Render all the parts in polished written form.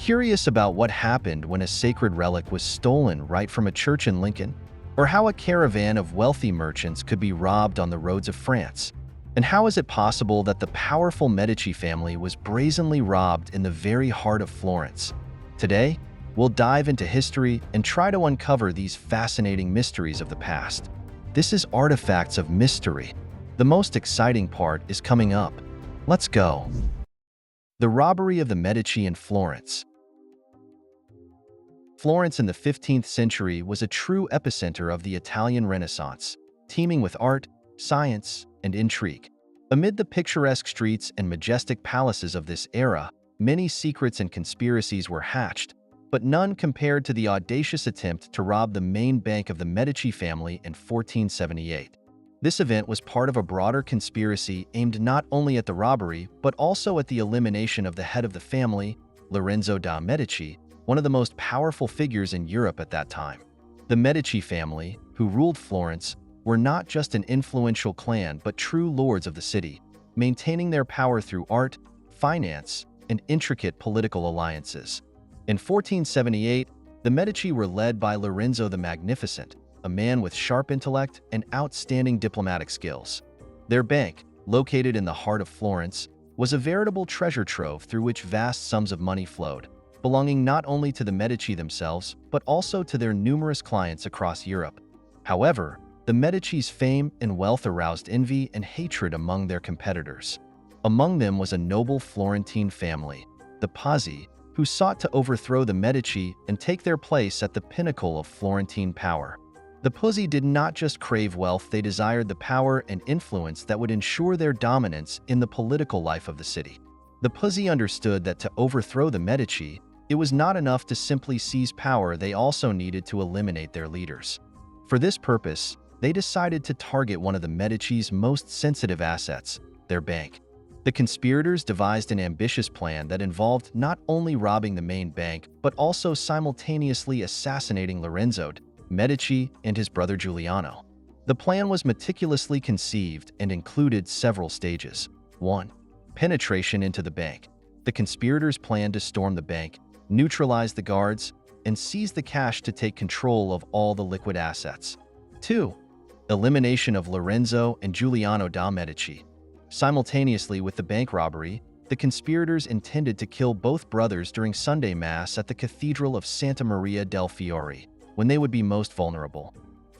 Curious about what happened when a sacred relic was stolen right from a church in Lincoln? Or how a caravan of wealthy merchants could be robbed on the roads of France? And how is it possible that the powerful Medici family was brazenly robbed in the very heart of Florence? Today, we'll dive into history and try to uncover these fascinating mysteries of the past. This is Artifacts of Mystery. The most exciting part is coming up. Let's go. The robbery of the Medici in Florence. Florence in the 15th century was a true epicenter of the Italian Renaissance, teeming with art, science, and intrigue. Amid the picturesque streets and majestic palaces of this era, many secrets and conspiracies were hatched, but none compared to the audacious attempt to rob the main bank of the Medici family in 1478. This event was part of a broader conspiracy aimed not only at the robbery, but also at the elimination of the head of the family, Lorenzo da Medici, one of the most powerful figures in Europe at that time. The Medici family, who ruled Florence, were not just an influential clan but true lords of the city, maintaining their power through art, finance, and intricate political alliances. In 1478, the Medici were led by Lorenzo the Magnificent, a man with sharp intellect and outstanding diplomatic skills. Their bank, located in the heart of Florence, was a veritable treasure trove through which vast sums of money flowed, belonging not only to the Medici themselves, but also to their numerous clients across Europe. However, the Medici's fame and wealth aroused envy and hatred among their competitors. Among them was a noble Florentine family, the Pazzi, who sought to overthrow the Medici and take their place at the pinnacle of Florentine power. The Pazzi did not just crave wealth, they desired the power and influence that would ensure their dominance in the political life of the city. The Pazzi understood that to overthrow the Medici, it was not enough to simply seize power, they also needed to eliminate their leaders. For this purpose, they decided to target one of the Medici's most sensitive assets, their bank. The conspirators devised an ambitious plan that involved not only robbing the main bank, but also simultaneously assassinating Lorenzo Medici and his brother Giuliano. The plan was meticulously conceived and included several stages. 1. Penetration into the bank. The conspirators planned to storm the bank, neutralize the guards, and seize the cash to take control of all the liquid assets. 2. Elimination of Lorenzo and Giuliano da Medici. Simultaneously with the bank robbery, the conspirators intended to kill both brothers during Sunday Mass at the Cathedral of Santa Maria del Fiore, when they would be most vulnerable.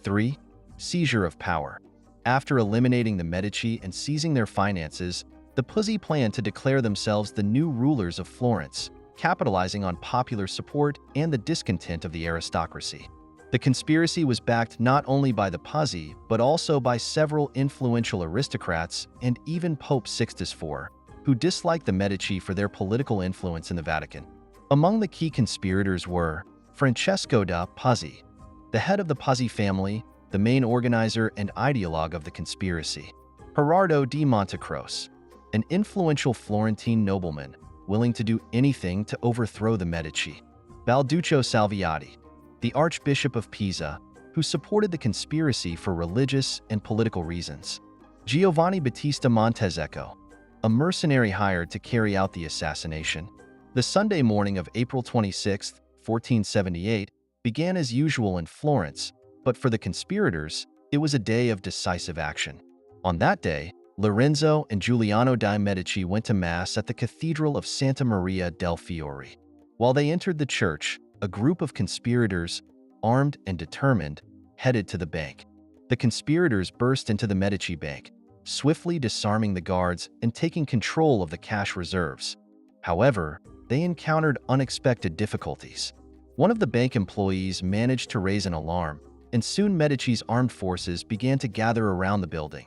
3. Seizure of power. After eliminating the Medici and seizing their finances, the Pazzi planned to declare themselves the new rulers of Florence, capitalizing on popular support and the discontent of the aristocracy. The conspiracy was backed not only by the Pazzi, but also by several influential aristocrats and even Pope Sixtus IV, who disliked the Medici for their political influence in the Vatican. Among the key conspirators were Francesco da Pazzi, the head of the Pazzi family, the main organizer and ideologue of the conspiracy; Gerardo di Montecroce, an influential Florentine nobleman willing to do anything to overthrow the Medici; Balduccio Salviati, the Archbishop of Pisa, who supported the conspiracy for religious and political reasons; Giovanni Battista Montezecco, a mercenary hired to carry out the assassination. The Sunday morning of April 26, 1478, began as usual in Florence, but for the conspirators, it was a day of decisive action. On that day, Lorenzo and Giuliano da Medici went to Mass at the Cathedral of Santa Maria del Fiore. While they entered the church, a group of conspirators, armed and determined, headed to the bank. The conspirators burst into the Medici bank, swiftly disarming the guards and taking control of the cash reserves. However, they encountered unexpected difficulties. One of the bank employees managed to raise an alarm, and soon Medici's armed forces began to gather around the building.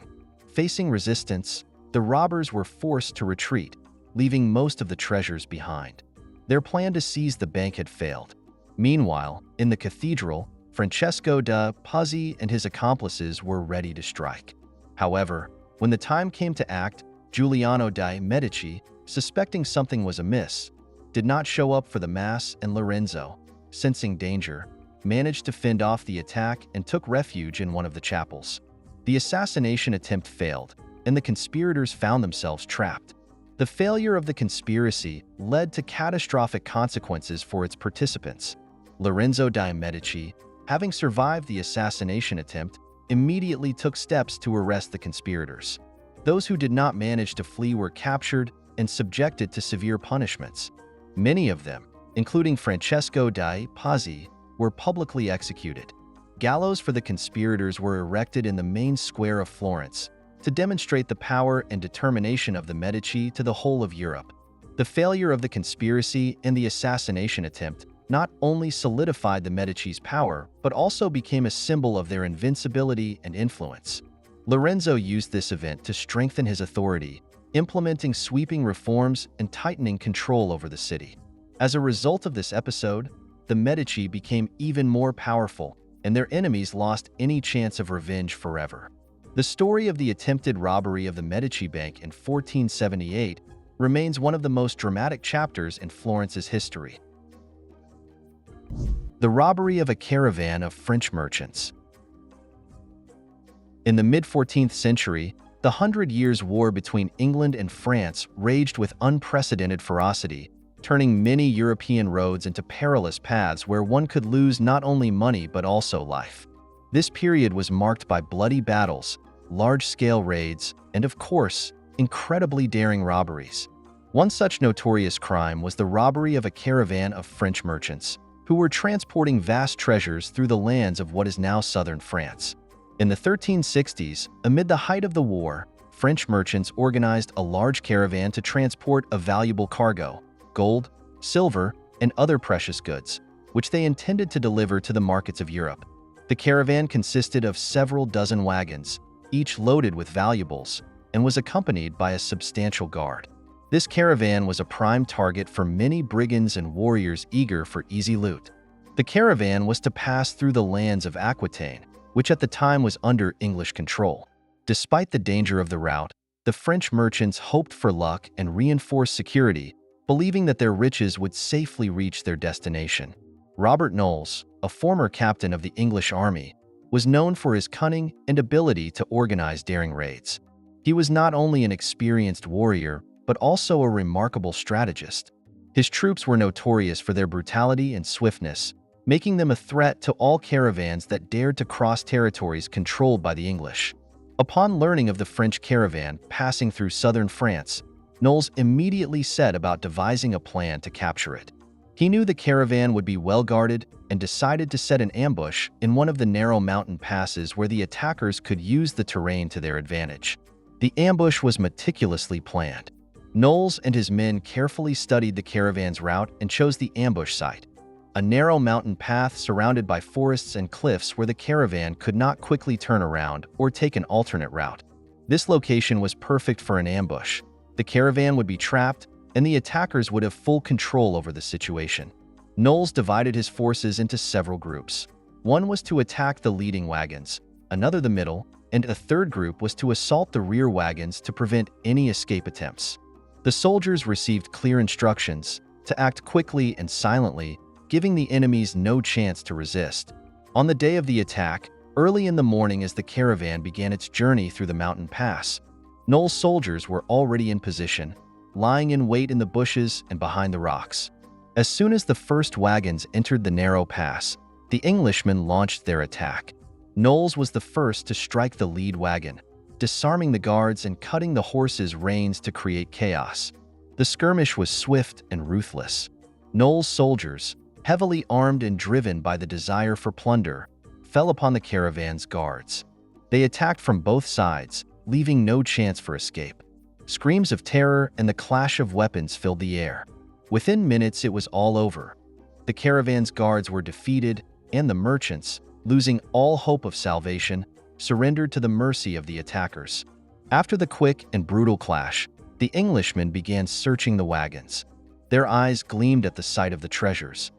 Facing resistance, the robbers were forced to retreat, leaving most of the treasures behind. Their plan to seize the bank had failed. Meanwhile, in the cathedral, Francesco da Pazzi and his accomplices were ready to strike. However, when the time came to act, Giuliano da Medici, suspecting something was amiss, did not show up for the Mass, and Lorenzo, sensing danger, managed to fend off the attack and took refuge in one of the chapels. The assassination attempt failed, and the conspirators found themselves trapped. The failure of the conspiracy led to catastrophic consequences for its participants. Lorenzo di Medici, having survived the assassination attempt, immediately took steps to arrest the conspirators. Those who did not manage to flee were captured and subjected to severe punishments. Many of them, including Francesco di Pazzi, were publicly executed. Gallows for the conspirators were erected in the main square of Florence to demonstrate the power and determination of the Medici to the whole of Europe. The failure of the conspiracy and the assassination attempt not only solidified the Medici's power, but also became a symbol of their invincibility and influence. Lorenzo used this event to strengthen his authority, implementing sweeping reforms and tightening control over the city. As a result of this episode, the Medici became even more powerful, and their enemies lost any chance of revenge forever. The story of the attempted robbery of the Medici Bank in 1478 remains one of the most dramatic chapters in Florence's history. The robbery of a caravan of French merchants. In the mid-14th century, the 100 Years' War between England and France raged with unprecedented ferocity, turning many European roads into perilous paths where one could lose not only money but also life. This period was marked by bloody battles, large-scale raids, and of course, incredibly daring robberies. One such notorious crime was the robbery of a caravan of French merchants, who were transporting vast treasures through the lands of what is now southern France. In the 1360s, amid the height of the war, French merchants organized a large caravan to transport a valuable cargo, gold, silver, and other precious goods, which they intended to deliver to the markets of Europe. The caravan consisted of several dozen wagons, each loaded with valuables, and was accompanied by a substantial guard. This caravan was a prime target for many brigands and warriors eager for easy loot. The caravan was to pass through the lands of Aquitaine, which at the time was under English control. Despite the danger of the route, the French merchants hoped for luck and reinforced security, believing that their riches would safely reach their destination. Robert Knowles, a former captain of the English army, was known for his cunning and ability to organize daring raids. He was not only an experienced warrior, but also a remarkable strategist. His troops were notorious for their brutality and swiftness, making them a threat to all caravans that dared to cross territories controlled by the English. Upon learning of the French caravan passing through southern France, Knowles immediately set about devising a plan to capture it. He knew the caravan would be well guarded and decided to set an ambush in one of the narrow mountain passes where the attackers could use the terrain to their advantage. The ambush was meticulously planned. Knowles and his men carefully studied the caravan's route and chose the ambush site, a narrow mountain path surrounded by forests and cliffs where the caravan could not quickly turn around or take an alternate route. This location was perfect for an ambush. The caravan would be trapped, and the attackers would have full control over the situation. Knowles divided his forces into several groups. One was to attack the leading wagons, another the middle, and a third group was to assault the rear wagons to prevent any escape attempts. The soldiers received clear instructions to act quickly and silently, giving the enemies no chance to resist. On the day of the attack, early in the morning as the caravan began its journey through the mountain pass, Knowles' soldiers were already in position, lying in wait in the bushes and behind the rocks. As soon as the first wagons entered the narrow pass, the Englishmen launched their attack. Knowles was the first to strike the lead wagon, disarming the guards and cutting the horses' reins to create chaos. The skirmish was swift and ruthless. Knowles' soldiers, heavily armed and driven by the desire for plunder, fell upon the caravan's guards. They attacked from both sides, leaving no chance for escape. Screams of terror and the clash of weapons filled the air. Within minutes, it was all over. The caravan's guards were defeated, and the merchants, losing all hope of salvation, surrendered to the mercy of the attackers. After the quick and brutal clash, the Englishmen began searching the wagons. Their eyes gleamed at the sight of the treasures.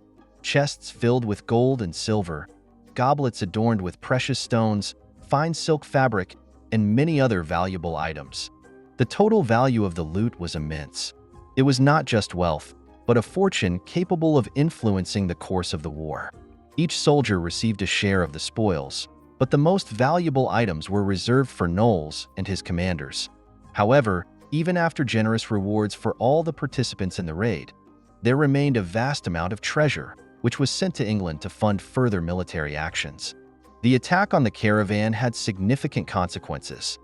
Chests filled with gold and silver, goblets adorned with precious stones, fine silk fabric, and many other valuable items. The total value of the loot was immense. It was not just wealth, but a fortune capable of influencing the course of the war. Each soldier received a share of the spoils, but the most valuable items were reserved for Knowles and his commanders. However, Even after generous rewards for all the participants in the raid, there remained a vast amount of treasure, which was sent to England to fund further military actions. The attack on the caravan had significant consequences.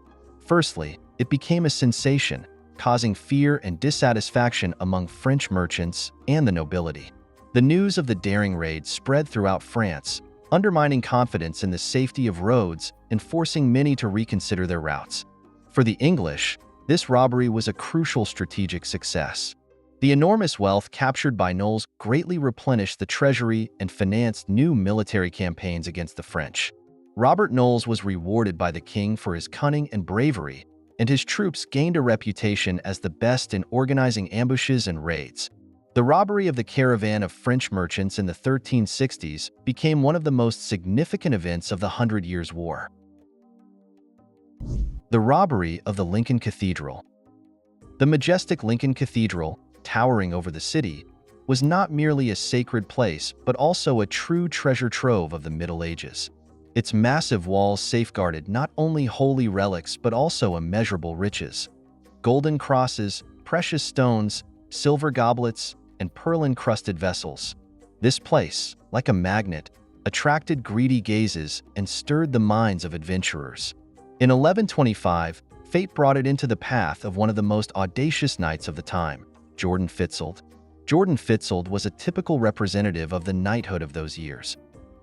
Firstly, it became a sensation, causing fear and dissatisfaction among French merchants and the nobility. The news of the daring raid spread throughout France, undermining confidence in the safety of roads and forcing many to reconsider their routes. For the English, this robbery was a crucial strategic success. The enormous wealth captured by Knowles greatly replenished the treasury and financed new military campaigns against the French. Robert Knowles was rewarded by the king for his cunning and bravery, and his troops gained a reputation as the best in organizing ambushes and raids. The robbery of the caravan of French merchants in the 1360s became one of the most significant events of the Hundred Years' War. The robbery of the Lincoln Cathedral. The majestic Lincoln Cathedral, towering over the city, was not merely a sacred place but also a true treasure trove of the Middle Ages. Its massive walls safeguarded not only holy relics but also immeasurable riches. Golden crosses, precious stones, silver goblets, and pearl-encrusted vessels. This place, like a magnet, attracted greedy gazes and stirred the minds of adventurers. In 1125, fate brought it into the path of one of the most audacious knights of the time, Jordan Fitzold. Jordan Fitzold was a typical representative of the knighthood of those years.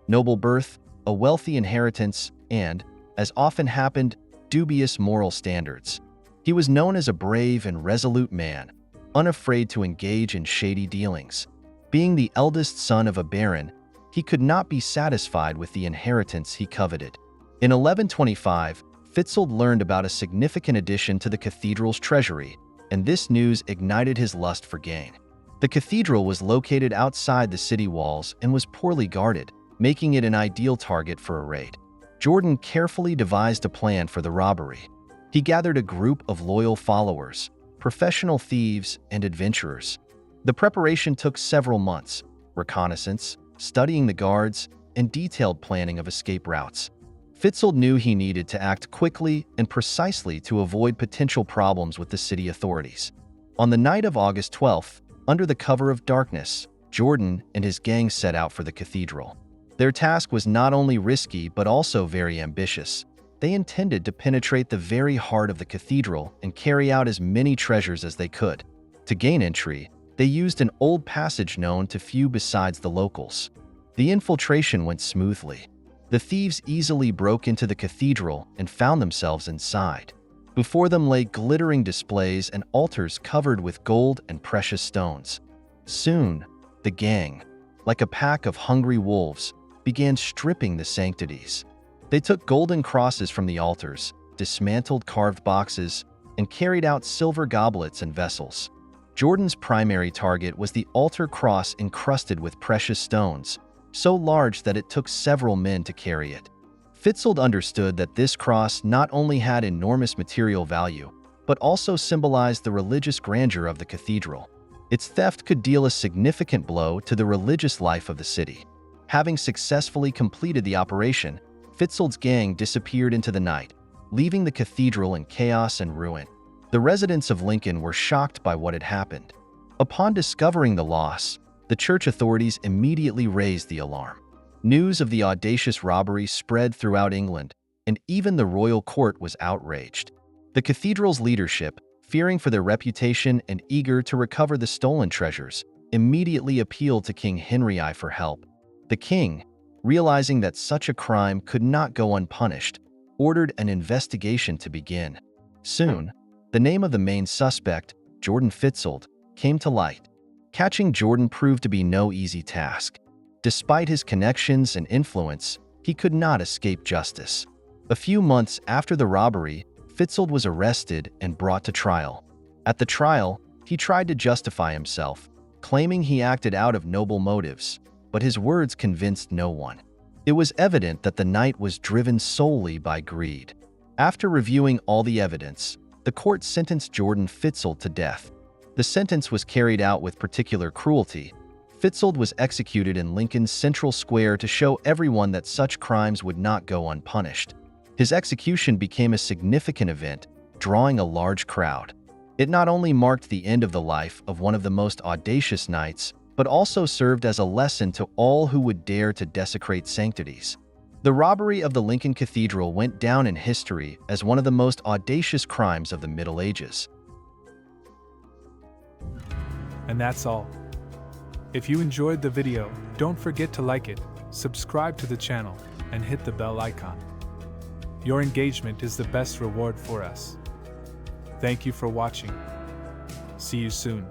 Noble birth, a wealthy inheritance, and, as often happened, dubious moral standards. He was known as a brave and resolute man, unafraid to engage in shady dealings. Being the eldest son of a baron, he could not be satisfied with the inheritance he coveted. In 1125, Fitzold learned about a significant addition to the cathedral's treasury, and this news ignited his lust for gain. The cathedral was located outside the city walls and was poorly guarded, making it an ideal target for a raid. Jordan carefully devised a plan for the robbery. He gathered a group of loyal followers, professional thieves, and adventurers. The preparation took several months: reconnaissance, studying the guards, and detailed planning of escape routes. Fitzold knew he needed to act quickly and precisely to avoid potential problems with the city authorities. On the night of August 12th, under the cover of darkness, Jordan and his gang set out for the cathedral. Their task was not only risky but also very ambitious. They intended to penetrate the very heart of the cathedral and carry out as many treasures as they could. To gain entry, they used an old passage known to few besides the locals. The infiltration went smoothly. The thieves easily broke into the cathedral and found themselves inside. Before them lay glittering displays and altars covered with gold and precious stones. Soon, the gang, like a pack of hungry wolves, began stripping the sanctities. They took golden crosses from the altars, dismantled carved boxes, and carried out silver goblets and vessels. Jordan's primary target was the altar cross encrusted with precious stones, so large that it took several men to carry it. Fitzold understood that this cross not only had enormous material value, but also symbolized the religious grandeur of the cathedral. Its theft could deal a significant blow to the religious life of the city. Having successfully completed the operation, Fitzold's gang disappeared into the night, leaving the cathedral in chaos and ruin. The residents of Lincoln were shocked by what had happened. Upon discovering the loss, the church authorities immediately raised the alarm. News of the audacious robbery spread throughout England, and even the royal court was outraged. The cathedral's leadership, fearing for their reputation and eager to recover the stolen treasures, immediately appealed to King Henry I for help. The king, realizing that such a crime could not go unpunished, ordered an investigation to begin. Soon, the name of the main suspect, Jordan Fitzold, came to light. Catching Jordan proved to be no easy task. Despite his connections and influence, he could not escape justice. A few months after the robbery, Fitzold was arrested and brought to trial. At the trial, he tried to justify himself, claiming he acted out of noble motives, but his words convinced no one. It was evident that the knight was driven solely by greed. After reviewing all the evidence, the court sentenced Jordan Fitzold to death. The sentence was carried out with particular cruelty. Fitzold was executed in Lincoln's Central Square to show everyone that such crimes would not go unpunished. His execution became a significant event, drawing a large crowd. It not only marked the end of the life of one of the most audacious knights, but also served as a lesson to all who would dare to desecrate sanctities. The robbery of the Lincoln Cathedral went down in history as one of the most audacious crimes of the Middle Ages. And that's all. If you enjoyed the video, don't forget to like it, subscribe to the channel, and hit the bell icon. Your engagement is the best reward for us. Thank you for watching. See you soon.